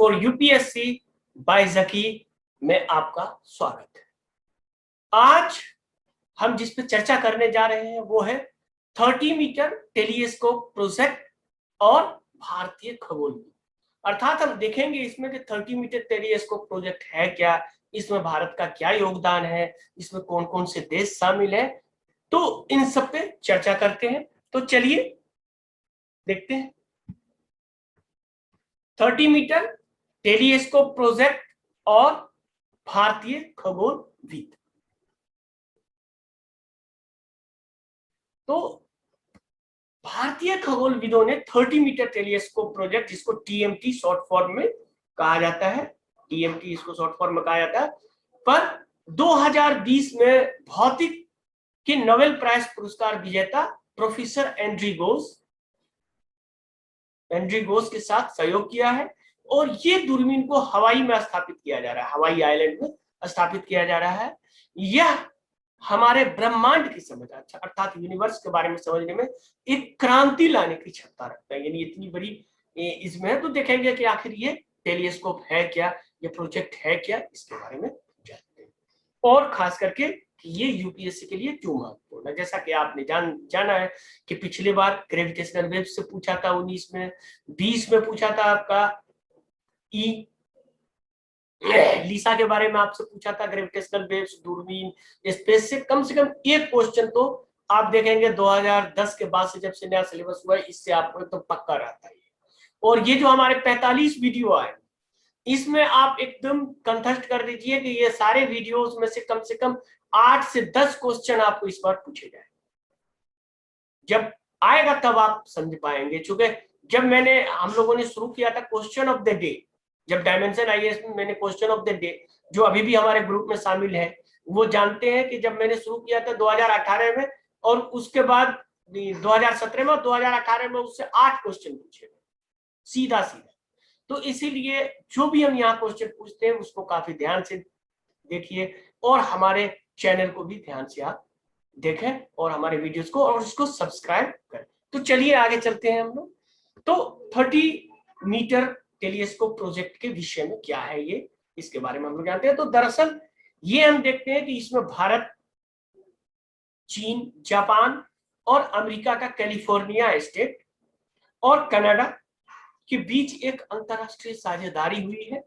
For UPSC bye जकी में आपका स्वागत है। आज हम जिस पे चर्चा करने जा रहे हैं वो है 30 मीटर टेलीस्कोप प्रोजेक्ट और भारतीय खगोल। अर्थात हम देखेंगे इसमें कि 30 मीटर टेलीस्कोप प्रोजेक्ट है क्या, इसमें भारत का क्या योगदान है, इसमें कौन कौन से देश शामिल है, तो इन सब पे चर्चा करते हैं। तो चलिए देखते हैं 30 मीटर टेलीस्कोप प्रोजेक्ट और भारतीय खगोलविद। तो भारतीय खगोलविदों ने 30 मीटर टेलीस्कोप प्रोजेक्ट, जिसको टीएमटी शॉर्ट फॉर्म में कहा जाता है, टीएमटी इसको शॉर्ट फॉर्म में कहा जाता है, पर 2020 में भौतिक के नोबेल प्राइज पुरस्कार विजेता प्रोफेसर एंड्री गोस के साथ सहयोग किया है और ये दूरबीन को हवाई में स्थापित किया जा रहा है, हवाई आइलैंड में स्थापित किया जा रहा है। यह हमारे ब्रह्मांड की समझ, अच्छा अर्थात यूनिवर्स के बारे में समझने में एक क्रांति लाने की क्षमता रखता है, यानी इतनी बड़ी इसमें है। तो देखेंगे कि आखिर ये टेलीस्कोप है क्या, ये प्रोजेक्ट है क्या, इसके बारे में जानते हैं और खास करके ये यूपीएससी के लिए क्यों महत्वपूर्ण है। जैसा कि आपने जाना है कि पिछली बार ग्रेविटेशनल वेव से पूछा था 19 में, 20 में पूछा था आपका लीसा के बारे में आपसे पूछा था, ग्रेविटेशनल वेव्स, दूरबीन, स्पेस से कम एक क्वेश्चन तो आप देखेंगे 2010 के बाद से जब से नया सिलेबस हुआ है, इससे आपको एकदम पक्का रहता है। और ये जो हमारे 45 वीडियो आए, इसमें आप एकदम कंठस्थ कर दीजिए कि ये सारे वीडियोस में से कम 8 से 10 क्वेश्चन आपको इस बार पूछे जाए। जब आएगा तब आप समझ पाएंगे, चूंकि जब हम लोगों ने शुरू किया था क्वेश्चन ऑफ द डे, जब डायमेंशन आईएएस में मैंने क्वेश्चन ऑफ द डे, जो अभी भी हमारे ग्रुप में शामिल है वो जानते हैं कि जब मैंने शुरू किया था 2018 में और उसके बाद 2017 में और 2018 में उससे 8 क्वेश्चन पूछे सीधा। तो इसीलिए जो भी हम यहाँ क्वेश्चन पूछते हैं उसको काफी ध्यान से देखिए और हमारे चैनल को भी ध्यान से आप देखें और हमारे वीडियोस को और उसको सब्सक्राइब करें। तो चलिए आगे चलते हैं हम लोग। तो 30 मीटर टेलीस्कोप प्रोजेक्ट के विषय में क्या है ये, इसके बारे में हम लोग जानते हैं। तो दरअसल ये हम देखते हैं कि इसमें भारत, चीन, जापान और अमेरिका का कैलिफोर्निया स्टेट और कनाडा के बीच एक अंतरराष्ट्रीय साझेदारी हुई है,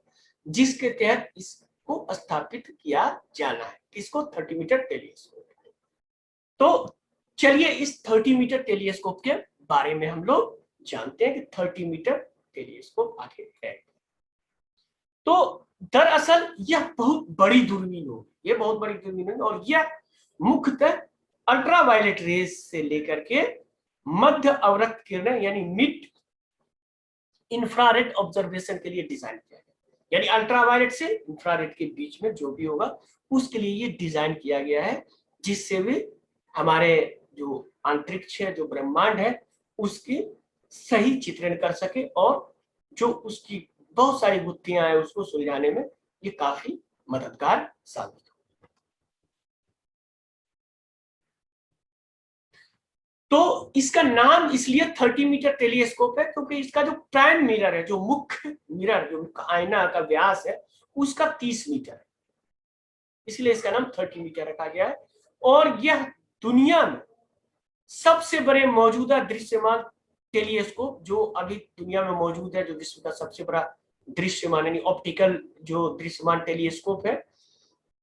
जिसके तहत इसको स्थापित किया जाना है, किसको, 30 मीटर टेलीस्कोप। तो चलिए इस 30 मीटर टेलीस्कोप के बारे में हम लोग जानते हैं कि 30 मीटर टेलीस्कोप आखिर है। तो दरअसल यह बहुत बड़ी दूरबीन होगी, ये बहुत बड़ी दूरबीन है और यह मुख्यतः अल्ट्रावायलेट रेज से लेकर के मध्य अवरक्त किरणें यानी मिड इंफ्रारेड ऑब्जर्वेशन के लिए डिजाइन किया गया, यानी अल्ट्रावायलेट से इंफ्रारेड के बीच में जो भी होगा उसके लिए ये डिजाइन किया गया है, जिससे भी हमारे जो अंतरिक्ष है, जो ब्रह्मांड है, उसकी सही चित्रण कर सके और जो उसकी बहुत सारी गुत्थियां हैं उसको सुलझाने में ये काफी मददगार साबित हो। तो इसका नाम इसलिए 30 मीटर टेलीस्कोप है क्योंकि इसका जो प्राइम मिरर है, जो मुख्य मिरर, जो आईना का व्यास है, उसका 30 मीटर है, इसलिए इसका नाम 30 मीटर रखा गया है। और यह दुनिया में सबसे बड़े मौजूदा दृश्यमान टेलीस्कोप जो अभी दुनिया में मौजूद है, जो विश्व का सबसे बड़ा दृश्यमान यानी ऑप्टिकल जो दृश्यमान टेलीस्कोप है,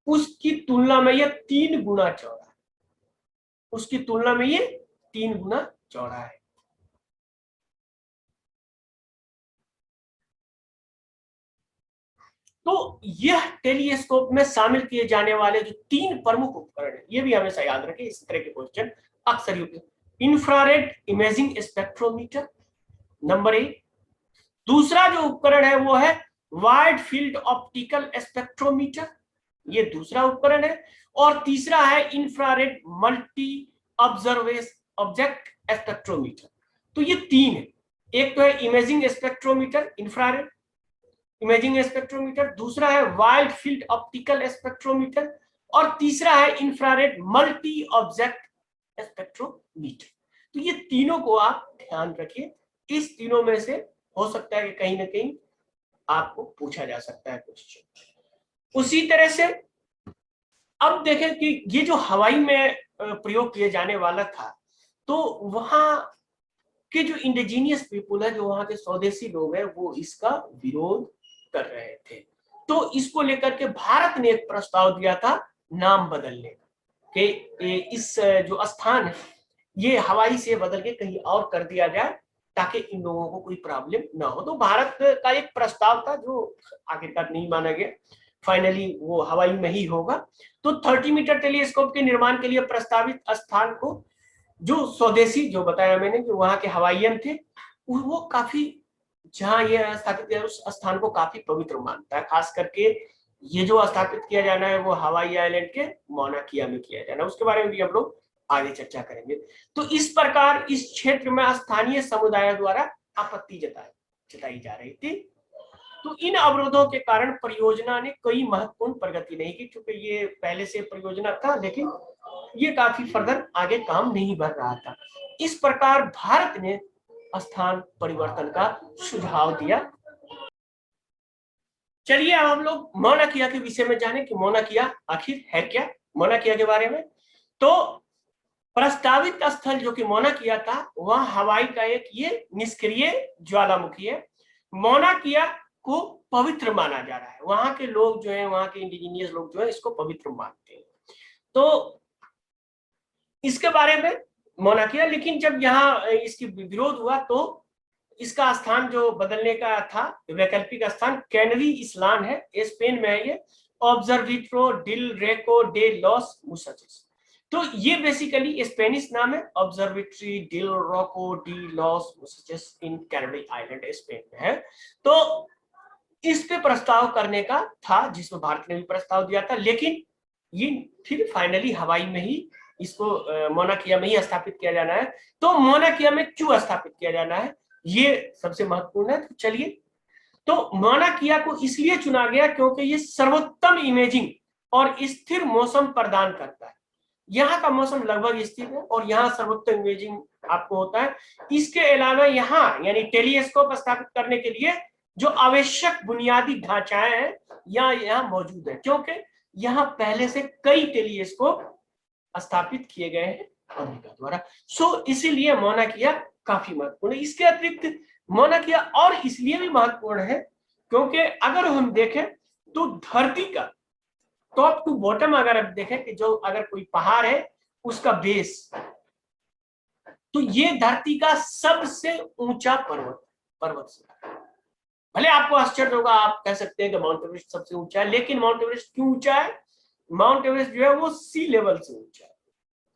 उसकी तुलना में यह 3 गुना चौड़ा है, उसकी तुलना में ये 3 गुना चौड़ा है। तो यह टेलीस्कोप में शामिल किए जाने वाले जो 3 प्रमुख उपकरण है, ये भी हमेशा याद रखें, इस तरह के क्वेश्चन अक्सर use. Infrared imaging spectrometer number 1, दूसरा जो उपकरण है वो है वाइड फील्ड ऑप्टिकल स्पेक्ट्रोमीटर, ये दूसरा उपकरण है, और तीसरा है इंफ्रारेड मल्टी ऑब्जेक्ट स्पेक्ट्रोमीटर। तो ये 3 है, एक तो है imaging spectrometer, infrared imaging spectrometer, दूसरा है वाइड फील्ड ऑप्टिकल स्पेक्ट्रोमीटर और तीसरा है इंफ्रारेड मल्टी ऑब्जेक्ट स्पेक्ट्रोमीटर। तो ये तीनों को आप ध्यान रखिए, इस तीनों में से हो सकता है कि कहीं ना कहीं आपको पूछा जा सकता है क्वेश्चन। उसी तरह से अब देखें कि ये जो हवाई में प्रयोग किए जाने वाला था, तो वहां के जो इंडिजीनियस पीपुल है, जो वहां के स्वदेशी लोग हैं, वो इसका विरोध कर रहे थे। तो इसको लेकर के भारत ने एक प्रस्ताव दिया था नाम बदलने का, कि इस जो स्थान है ये हवाई से बदल के कहीं और कर दिया जाए ताकि इन लोगों को कोई प्रॉब्लम ना हो। तो भारत का एक प्रस्ताव था जो आखिरकार नहीं माना गया, फाइनली वो हवाई में ही होगा। तो 30 मीटर टेलीस्कोप के निर्माण के लिए प्रस्तावित स्थान को जो स्वदेशी, जो बताया मैंने कि वहां के हवाईयन थे, वो काफी, जहां ये स्थापित किया उस स्थान को काफी पवित्र मानता है। खास करके ये जो स्थापित किया जाना है वो हवाई आइलैंड के मौना किया में किया जाना है, उसके बारे में भी हम लोग आगे चर्चा करेंगे। तो इस प्रकार इस क्षेत्र में स्थानीय समुदाय द्वारा आपत्ति जताई जा रही थी। तो इन अवरोधों के कारण परियोजना ने कोई महत्वपूर्ण प्रगति नहीं की, क्योंकि ये पहले से परियोजना था लेकिन ये काफी फर्दर आगे काम नहीं बढ़ रहा था। इस प्रकार भारत ने स्थान परिवर्तन का सुझाव दिया। चलिए अब हम लोग मौना किया के विषय में जाने कि मौना किया आखिर है क्या। मौना किया के बारे में, तो प्रस्तावित स्थल जो कि मौना किया था वह हवाई का एक ये निष्क्रिय ज्वालामुखी है। मौना किया को पवित्र माना जा रहा है, वहां के लोग जो है, वहां के इंडिजीनियस लोग जो है इसको पवित्र मानते हैं। तो इसके बारे में मौना किया, लेकिन जब यहाँ इसकी विरोध हुआ तो इसका स्थान जो बदलने का था, वैकल्पिक स्थान कैनरी इस्लान है, स्पेन में है ये, ऑब्जर्वेटरो डिल रेको डे लॉस मुसाचिस। तो ये बेसिकली स्पेनिश नाम है, ऑब्जर्वेटरी डिल रोको डी लॉस मुसाचिस इन कैनरी आइलैंड, स्पेन में है। तो इस पे प्रस्ताव करने का था, जिसमें भारत ने भी प्रस्ताव दिया था, लेकिन ये फिर फाइनली हवाई में ही इसको मौना किया में ही स्थापित किया जाना है। तो मौना किया में क्यों स्थापित किया जाना है, ये सबसे महत्वपूर्ण है। तो चलिए, तो मौना किया को इसलिए चुना गया क्योंकि ये सर्वोत्तम इमेजिंग और स्थिर मौसम प्रदान करता है। यहाँ का मौसम लगभग स्थिर है और यहाँ सर्वोत्तम इमेजिंग आपको होता है। इसके अलावा यहाँ यानी टेलीस्कोप स्थापित करने के लिए जो आवश्यक बुनियादी ढांचाएं हैं यहाँ मौजूद है, क्योंकि यहाँ पहले से कई टेलीस्कोप स्थापित किए गए हैं अमेरिका द्वारा। सो इसीलिए मौना किया काफी महत्वपूर्ण है। इसके अतिरिक्त मौना किया और इसलिए भी महत्वपूर्ण है क्योंकि अगर हम देखें तो धरती का टॉप टू बॉटम अगर आप देखें कि जो अगर कोई पहाड़ है उसका बेस, तो ये धरती का सबसे ऊंचा पर्वत से। भले आपको आश्चर्य होगा, आप कह सकते हैं कि माउंट एवरेस्ट सबसे ऊंचा है, लेकिन माउंट एवरेस्ट क्यों ऊंचा है? माउंट एवरेस्ट जो है वो सी लेवल से ऊंचा है।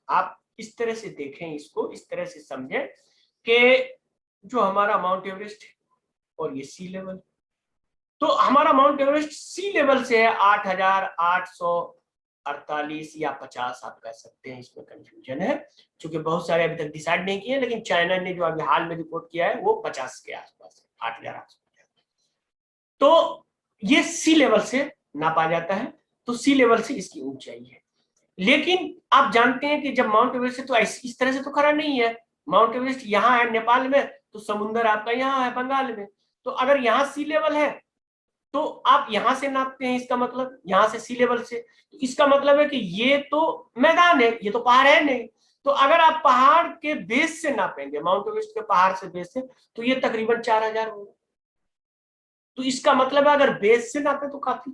आप इस तरह से देखें, इसको इस तरह से समझें कि जो हमारा माउंट एवरेस्ट है और ये सी लेवल, तो हमारा माउंट एवरेस्ट सी लेवल से है 8,848 या 50 आप कह सकते हैं, इसमें कंफ्यूजन है क्योंकि बहुत सारे अभी तक डिसाइड नहीं किए, लेकिन चाइना ने जो अभी हाल में रिपोर्ट किया है वो 50 के आसपास है, 8,850। तो ये सी लेवल से नापा जाता है, तो सी लेवल से इसकी ऊंचाई है। लेकिन आप जानते हैं कि जब माउंट एवरेस्ट से तो इस तरह से तो खड़ा नहीं है। माउंट एवरेस्ट यहाँ है नेपाल में, तो समुद्र आपका यहाँ है बंगाल में। तो अगर यहाँ सी लेवल है तो आप यहां से नापते हैं, इसका मतलब यहां से सी लेवल से, तो इसका मतलब है कि ये तो मैदान है, ये तो पहाड़ है नहीं। तो अगर आप पहाड़ के बेस से नापेंगे, माउंट एवरेस्ट के पहाड़ से बेस से, तो ये तकरीबन 4,000 होगा। तो इसका मतलब है अगर बेस से नापे तो काफी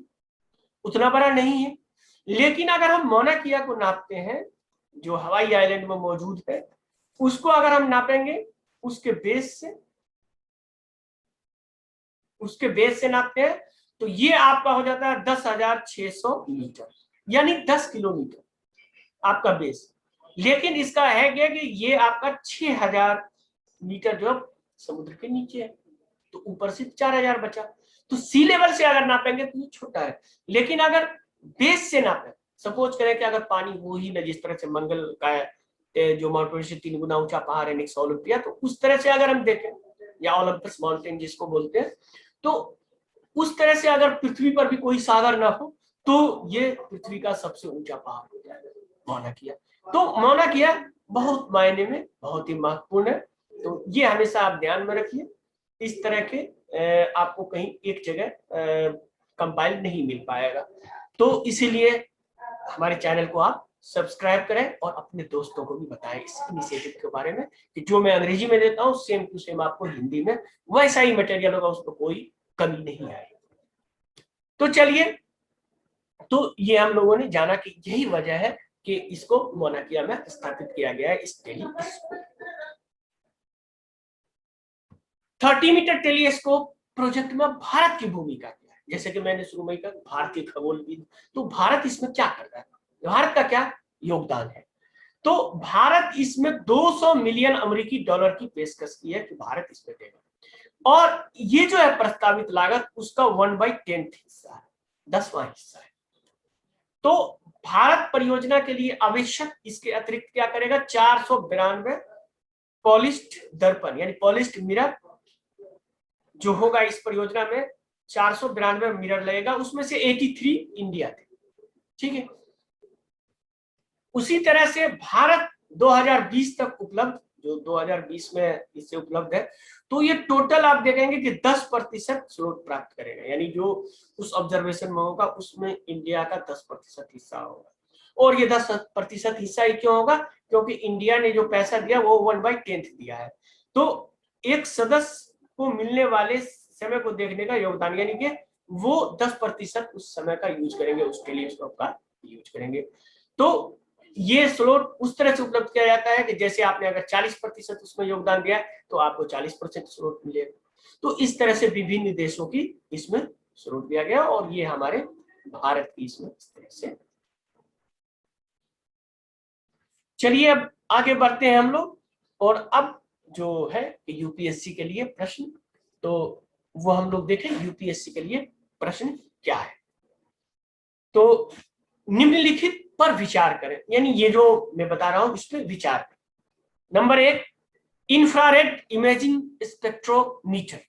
उतना बड़ा नहीं है। लेकिन अगर हम मौना किया को नापते हैं जो हवाई आइलैंड में मौजूद है, उसको अगर हम नापेंगे उसके बेस से नापते हैं, तो ये आपका हो जाता है 10,600 मीटर, यानी 10 किलोमीटर आपका बेस। लेकिन इसका है क्या कि ये आपका 6,000 मीटर जो समुद्र के नीचे है, तो ऊपर से 4,000 बचा। तो सी लेवल से अगर नापेंगे तो ये छोटा है, लेकिन अगर बेस से नापे, सपोज करें कि अगर पानी वो ही ना, जिस तरह से मंगल का जो माउंट एवरेस्ट से 3 गुना ऊंचा पहाड़ है नेक्स्ट ओलंपिया, तो उस तरह से अगर हम देखें, या ओलंपस माउंटेन जिसको बोलते हैं, तो उस तरह से अगर पृथ्वी पर भी कोई सागर ना हो तो ये पृथ्वी का सबसे ऊंचा पहाड़ हो जाएगा मौना किया। तो मौना किया बहुत मायने में बहुत ही महत्वपूर्ण है, तो ये हमेशा आप ध्यान में रखिए। इस तरह के आपको कहीं एक जगह कंपाइल नहीं मिल पाएगा। तो इसीलिए हमारे चैनल को आप सब्सक्राइब करें और अपने दोस्तों को भी बताएं इस इनिशिएटिव के बारे में कि जो मैं अंग्रेजी में देता हूं सेम टू सेम आपको हिंदी में वैसा ही मटेरियल होगा, उसमें कोई कमी नहीं आएगी। तो चलिए, तो ये हम लोगों ने जाना कि यही वजह है कि इसको मोनाकिया में स्थापित किया गया है, इस टेलीस्कोप। 30 मीटर टेलीस्कोप प्रोजेक्ट में भारत की भूमिका क्या है? जैसे कि मैंने शुरू में कहा भारतीय खगोलविद, तो भारत इसमें क्या कर रहा है, भारत का क्या योगदान है? तो भारत इसमें 200 मिलियन अमेरिकी डॉलर की पेशकश की है कि भारत इसमें देगा, और ये जो है प्रस्तावित लागत उसका 1/10 हिस्सा है, 10वां हिस्सा है। तो भारत परियोजना के लिए आवश्यक इसके अतिरिक्त क्या करेगा, 492 पॉलिश्ड दर्पण यानी पॉलिश्ड मिरर जो होगा इस परियोजना में, 492 मिरर लगेगा, उसमें से 83 इंडिया थे, ठीक है। उसी तरह से भारत 2020 तक उपलब्ध, जो 2020 में इससे उपलब्ध है, तो ये टोटल आप देखेंगे कि 10% स्लॉट प्राप्त करेगा, यानी जो उस ऑब्जर्वेशन में होगा उसमें इंडिया का 10% हिस्सा होगा। और ये 10% हिस्सा ही क्यों होगा, क्योंकि इंडिया ने जो पैसा दिया वो 1/10 दिया है। तो एक सदस्य को मिलने वाले समय को देखने का योगदान, यानी कि वो 10% उस समय का यूज करेंगे, उस टेलीस्कोप का यूज करेंगे। तो ये स्लॉट उस तरह से उपलब्ध किया जाता है कि जैसे आपने अगर 40% उसमें योगदान दिया तो आपको 40% स्लॉट मिलेगा। तो इस तरह से विभिन्न देशों की इसमें स्लॉट दिया गया, और ये हमारे भारत की इसमें इस तरह से। चलिए अब आगे बढ़ते हैं हम लोग, और अब जो है यूपीएससी के लिए प्रश्न, तो वो हम लोग देखें यूपीएससी के लिए प्रश्न क्या है। तो निम्नलिखित पर विचार करें, यानी ये जो मैं बता रहा हूं इस पर विचार करें। Number 1, infrared imaging spectrometer.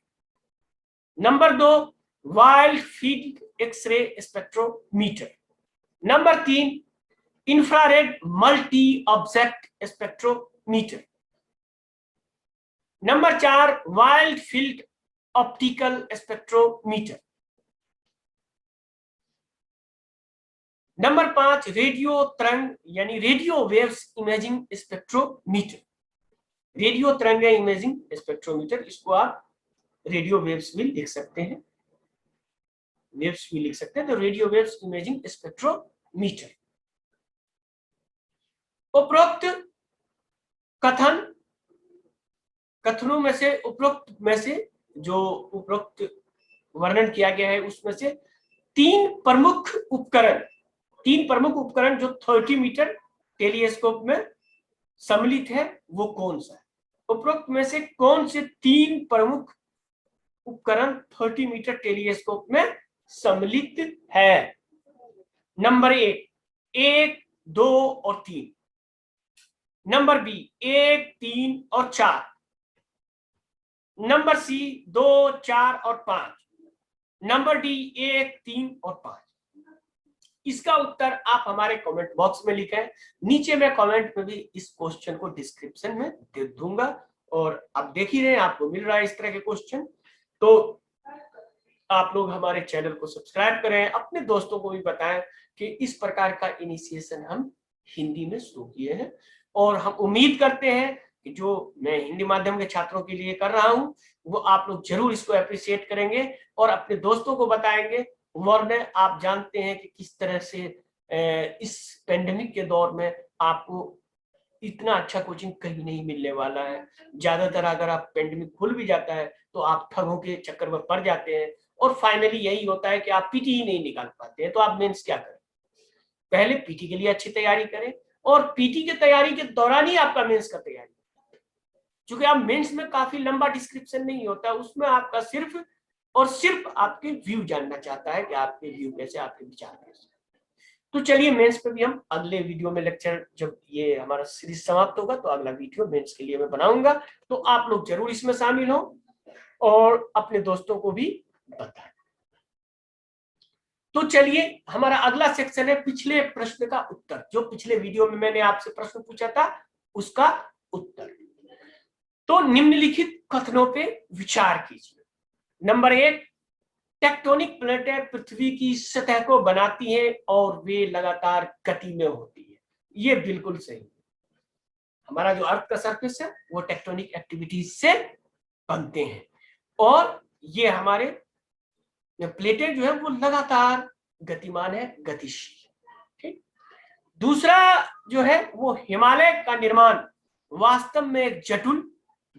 Number 2, wide field x-ray spectrometer. Number 3, infrared multi object spectrometer. Number 4, wide field optical spectrometer. Number 5, radio तरंग यानी radio waves imaging spectrometer. Radio तरंग इमेजिंग स्पेक्ट्रोमीटर, इसको आप रेडियो वेव्स भी लिख सकते हैं, वेव्स भी लिख सकते हैं, तो रेडियो वेव्स इमेजिंग स्पेक्ट्रोमीटर। उपरोक्त कथनों में से, उपरोक्त में से जो उपरोक्त वर्णन किया गया है उसमें से तीन प्रमुख उपकरण जो 30 मीटर टेलीस्कोप में सम्मिलित है वो कौन सा है? उपरोक्त में से कौन से तीन प्रमुख उपकरण 30 मीटर टेलीस्कोप में सम्मिलित है? नंबर 1, 2 और 3। नंबर बी 1, 3 और 4। नंबर सी 2, 4 और 5। नंबर डी 1, 3 और 5। इसका उत्तर आप हमारे कमेंट बॉक्स में लिखें, नीचे मैं कमेंट में भी इस क्वेश्चन को डिस्क्रिप्शन में दे दूंगा, और आप देख ही रहे हैं आपको मिल रहा है इस तरह के क्वेश्चन। तो आप लोग हमारे चैनल को सब्सक्राइब करें, अपने दोस्तों को भी बताएं कि इस प्रकार का इनिशिएशन हम हिंदी में शुरू किए हैं, और हम उम्मीद करते हैं कि जो मैं हिंदी माध्यम के छात्रों के लिए कर रहा हूं वो आप लोग जरूर इसको अप्रिशिएट करेंगे और अपने दोस्तों को बताएंगे। वरना आप जानते हैं कि किस तरह से इस पेंडेमिक के दौर में आपको इतना अच्छा कोचिंग कहीं नहीं मिलने वाला है। ज्यादातर अगर आप पेंडेमिक खुल भी जाता है तो आप ठगों के चक्कर में पड़ जाते हैं, और फाइनली यही होता है कि आप पीटी ही नहीं निकाल पाते हैं। तो आप मेंस क्या करें, पहले पीटी के लिए अच्छी तैयारी करें, और पीटी की तैयारी के दौरान ही आपका मेंस का तैयारी, क्योंकि आप मेंस में काफी लंबा डिस्क्रिप्शन नहीं होता, उसमें आपका सिर्फ और सिर्फ आपके व्यू जानना चाहता है कि आपके व्यू कैसे, आपके विचार कैसे। तो चलिए मेंस पे भी हम अगले वीडियो में लेक्चर, जब ये हमारा सीरीज समाप्त होगा तो अगला वीडियो मेंस के लिए मैं बनाऊंगा, तो आप लोग जरूर इसमें शामिल हो और अपने दोस्तों को भी बताएं। तो चलिए हमारा अगला सेक्शन है पिछले प्रश्न का उत्तर, जो पिछले वीडियो में मैंने आपसे प्रश्न पूछा था उसका उत्तर। तो निम्नलिखित कथनों पे विचार कीजिए। नंबर 1, टेक्टोनिक प्लेटें पृथ्वी की सतह को बनाती हैं और वे लगातार गति में होती है। ये बिल्कुल सही है। हमारा जो अर्थ का सरफेस है वो टेक्टोनिक एक्टिविटीज से बनते हैं और ये हमारे प्लेटें जो है वो लगातार गतिमान है, गतिशील। ठीक। दूसरा जो है वो हिमालय का निर्माण वास्तव में एक जटिल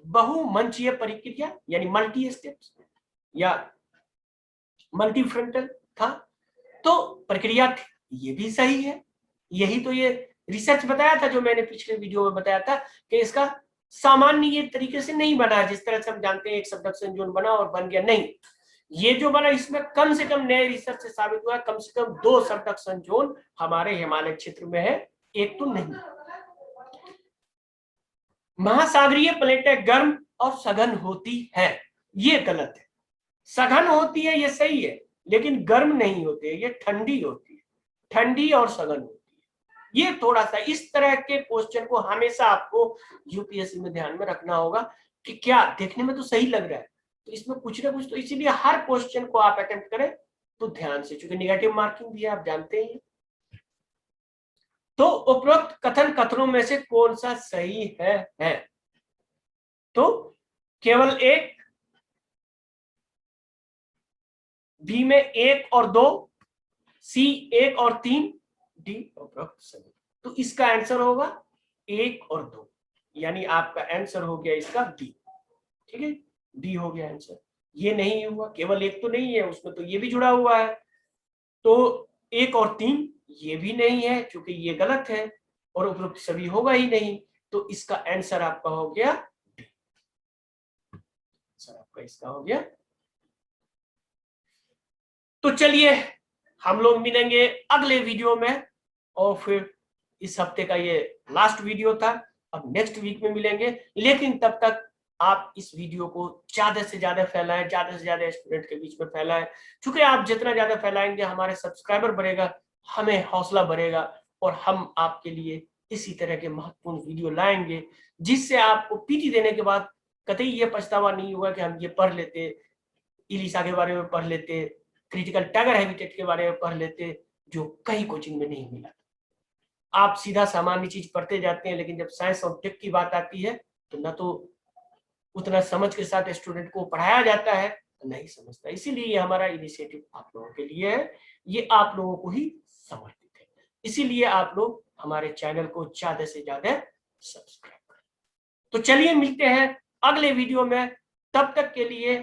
बहुमंचीय प्रक्रिया यानी मल्टी स्टेप्स या मल्टी फ्रंटल था, तो प्रक्रिया थी। ये भी सही है, यही तो ये रिसर्च बताया था जो मैंने पिछले वीडियो में बताया था कि इसका सामान्य ये तरीके से नहीं बना, जिस तरह से हम जानते हैं एक सबडक्शन जोन बना और बन गया, नहीं। ये जो बना इसमें कम से कम नए रिसर्च से साबित हुआ कम से कम 2 सबडक्शन जोन हमारे हिमालय क्षेत्र में है, एक तो नहीं। महासागरीय प्लेटें गर्म और सघन होती है, ये गलत है। सघन होती है ये सही है, लेकिन गर्म नहीं होती है, ये ठंडी होती है, ठंडी और सघन होती है। ये थोड़ा सा इस तरह के क्वेश्चन को हमेशा आपको यूपीएससी में ध्यान में रखना होगा कि क्या देखने में तो सही लग रहा है, तो इसमें कुछ ना कुछ, तो इसीलिए हर क्वेश्चन को आप अटेम्प्ट करें तो ध्यान से, क्योंकि नेगेटिव मार्किंग भी है, आप जानते हैं। तो उपरोक्त कथन कथनों में से कौन सा सही है? तो केवल एक, बी में 1 और 2, सी 1 और 3, डी उपरोक्त सभी। तो इसका आंसर होगा 1 और 2, यानी आपका आंसर हो गया इसका बी। ठीक है, बी हो गया आंसर। ये नहीं हुआ, केवल 1 तो नहीं है, उसमें तो ये भी जुड़ा हुआ है, तो 1 और 3 ये भी नहीं है क्योंकि ये गलत है और उपरोक्त सभी होगा ही नहीं, तो इसका आंसर आपका हो गया डी। आंसर आपका इसका हो गया। तो चलिए हम लोग मिलेंगे अगले वीडियो में, और फिर इस हफ्ते का ये लास्ट वीडियो था, अब नेक्स्ट वीक में मिलेंगे। लेकिन तब तक आप इस वीडियो को ज्यादा से ज्यादा फैलाएं, ज्यादा से ज्यादा स्टूडेंट के बीच में फैलाएं, क्योंकि आप जितना ज्यादा फैलाएंगे हमारे सब्सक्राइबर बढ़ेगा, हमें हौसला बढ़ेगा और हम आपके लिए इसी तरह के महत्वपूर्ण वीडियो लाएंगे जिससे आपको पीटी देने के बाद कतई ये पछतावा नहीं होगा कि हम ये पढ़ लेते, इलिसा के बारे में पढ़ लेते, क्रिटिकल टाइगर हैबिटेट के बारे में पढ़ लेते, जो कहीं कोचिंग में नहीं मिला। आप सीधा सामान्य चीज पढ़ते जाते हैं, लेकिन जब साइंस और टेक की बात आती है तो न तो उतना समझ के साथ स्टूडेंट को पढ़ाया जाता है, नहीं समझता। इसीलिए ये हमारा इनिशिएटिव आप लोगों के लिए है, ये आप लोगों को ही समर्पित है। इसीलिए आप लोग हमारे चैनल को ज्यादा से ज्यादा सब्सक्राइब करें। तो चलिए मिलते हैं अगले वीडियो में, तब तक के लिए